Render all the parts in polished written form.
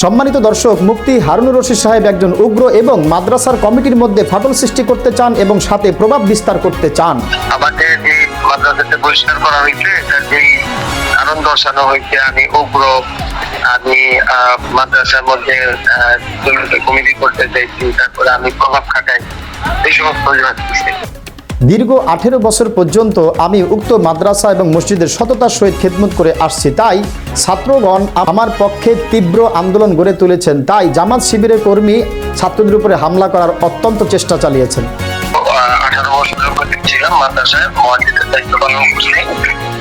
সম্মানিত দর্শক, মুফতি হারুনুর রশিদ সাহেব একজন উগ্র এবং মাদ্রাসার কমিটির মধ্যে ফাটল সৃষ্টি করতে চান এবং সাথে প্রভাব বিস্তার করতে চান। আমাকে যে মাদ্রাসাতে বহিষ্কার করা হয়েছে, এটা যে কারণ দর্শানো হয়েছে আমি উগ্র, আমি মাদ্রাসার মধ্যে কমিটি করতে চাইছি, তারপরে আমি প্রভাব খাটাই, এই সমস্ত দীর্ঘ 18 বছর পর্যন্ত আমি উক্ত মাদ্রাসা এবং মসজিদের সততার সহিত খেদমত করে আসছি, তাই ছাত্রগণ আমার পক্ষে তীব্র আন্দোলন গড়ে তুলেছেন। তাই জামাত শিবিরের কর্মী ছাত্রদের উপরে হামলা করার অত্যন্ত চেষ্টা চালিয়েছেন। 18 বছর ছিলাম মাদ্রাসায়, মসজিদের দায়িত্ব পালন করছি।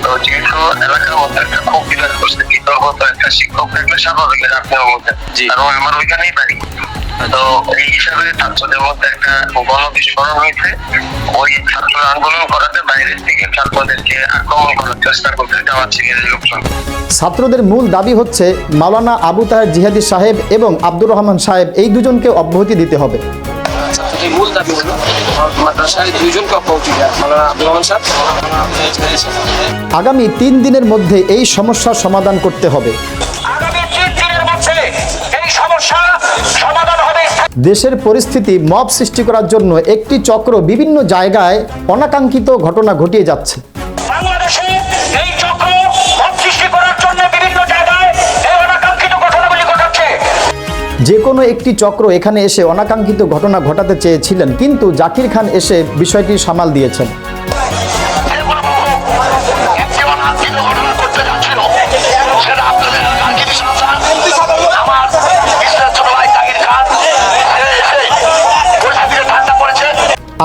তো যেহেতু এলাকার মধ্যে একটা ক্ষোভ বিরাজ করছে, বিতর্কত একটা শিক্ষক থাকলে স্বাভাবিক আপনার মধ্যে, কারণ আমার ওইখানেই বাড়ি। তো এই হিসাবে ছাত্রদের মধ্যে একটা গণবিস্ফোরণ হয়েছে। ওই ছাত্র আন্দোলন করাতে বাইরের থেকে ছাত্রদেরকে আক্রমণ করার চেষ্টা করতে জামাত শিবিরের লোকজন। ছাত্রদের মূল দাবি হচ্ছে মাওলানা আবু তাহের জিহাদি সাহেব এবং আব্দুর রহমান সাহেব এই দুজনকে অব্যাহতি দিতে হবে। ছাত্রদের মূল দাবি হলো মাদ্রাসায় দুইজনকে অব্যাহতি দেওয়া, মাওলানা আব্দুর রহমান সাহেব। আগামী 3 দিনের মধ্যে এই সমস্যার সমাধান করতে হবে। দেশের পরিস্থিতি মব সৃষ্টি করার জন্য একটি চক্র বিভিন্ন জায়গায় অনাকাঙ্ক্ষিত ঘটনা ঘটিয়ে যাচ্ছে। যে কোনো একটি চক্র এখানে এসে অনাকাঙ্ক্ষিত ঘটনা ঘটাতে চেয়েছিলেন, কিন্তু জাকির খান এসে বিষয়টি সামাল দিয়েছেন।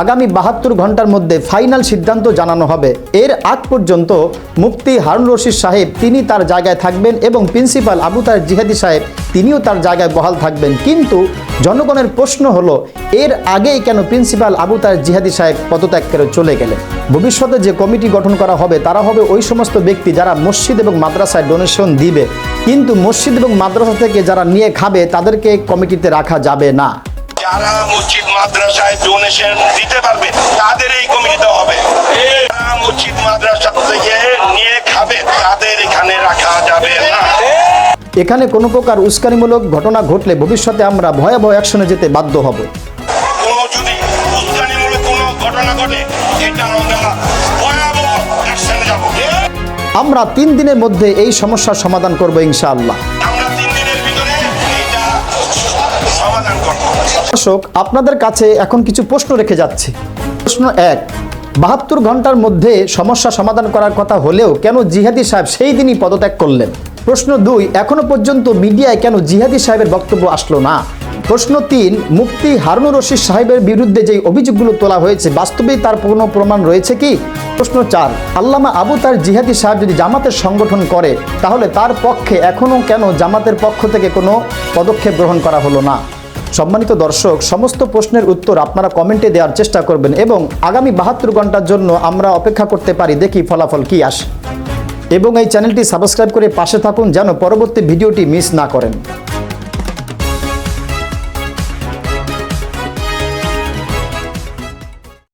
আগামী 72 ঘন্টার মধ্যে ফাইনাল সিদ্ধান্ত জানানো হবে। এর আগ পর্যন্ত মুফতি হারুনুর রশিদ সাহেব তিনি তার জায়গায় থাকবেন এবং প্রিন্সিপাল আবু তাহের জিহাদি সাহেব তিনিও তার জায়গায় বহাল থাকবেন। কিন্তু জনগণের প্রশ্ন হলো, এর আগেই কেন প্রিন্সিপাল আবু তাহের জিহাদি সাহেব পদত্যাগ করে চলে গেলেন? ভবিষ্যতে যে কমিটি গঠন করা হবে তারা হবে ওই সমস্ত ব্যক্তি যারা মসজিদ এবং মাদ্রাসায় ডোনেশন দিবে, কিন্তু মসজিদ এবং মাদ্রাসা থেকে যারা নিয়ে খাবে তাদেরকে কমিটিতে রাখা যাবে না। যারা মসজিদ মাদ্রাসায় ডোনেশন দিতে পারবে তাদের এই কমিটিতে হবে। যারা মসজিদ মাদ্রাসা থেকে নিয়ে খাবে তাদের এখানে রাখা যাবে না। এখানে কোনো প্রকার উস্কানিমূলক ঘটনা ঘটলে ভবিষ্যতে আমরা ভয়াবহ অ্যাকশনে যেতে বাধ্য হব। কোনো যদি উস্কানিমূলক কোনো ঘটনা ঘটে, এটা আমরা ভয়াবহ অ্যাকশনে যাব। আমরা 3 দিনের মধ্যে এই সমস্যার সমাধান করব ইনশাআল্লাহ। আমরা 3 দিনের ভিতরে এটা সমাধান করব। দর্শক, আপনাদের কাছে এখন কিছু প্রশ্ন রেখে যাচ্ছি। প্রশ্ন 1, 72 ঘন্টার মধ্যে সমস্যা সমাধান করার কথা হলেও কেন জিহাদি সাহেব সেই দিনই পদত্যাগ করলেন? প্রশ্ন 2, এখনো পর্যন্ত মিডিয়ায় কেন জিহাদি সাহেবের বক্তব্য আসলো না? প্রশ্ন 3, মুফতি হারুনুর রশিদ সাহেবের বিরুদ্ধে যে অভিযোগগুলো তোলা হয়েছে বাস্তবেই তার কোনো প্রমাণ রয়েছে কি? প্রশ্ন 4, আল্লামা আবু তাহের জিহাদি সাহেব যদি জামাতের সংগঠন করে তাহলে তার পক্ষে এখনও কেন জামাতের পক্ষ থেকে কোনো পদক্ষেপ গ্রহণ করা হলো না? সম্মানিত দর্শক, সমস্ত প্রশ্নের উত্তর আপনারা কমেন্টে দেওয়ার চেষ্টা করবেন এবং আগামী 72 ঘন্টার জন্য আমরা অপেক্ষা করতে পারি, দেখি ফলাফল কি আসে। এবং এই চ্যানেলটি সাবস্ক্রাইব করে পাশে থাকুন যেন পরবর্তী ভিডিওটি মিস না করেন।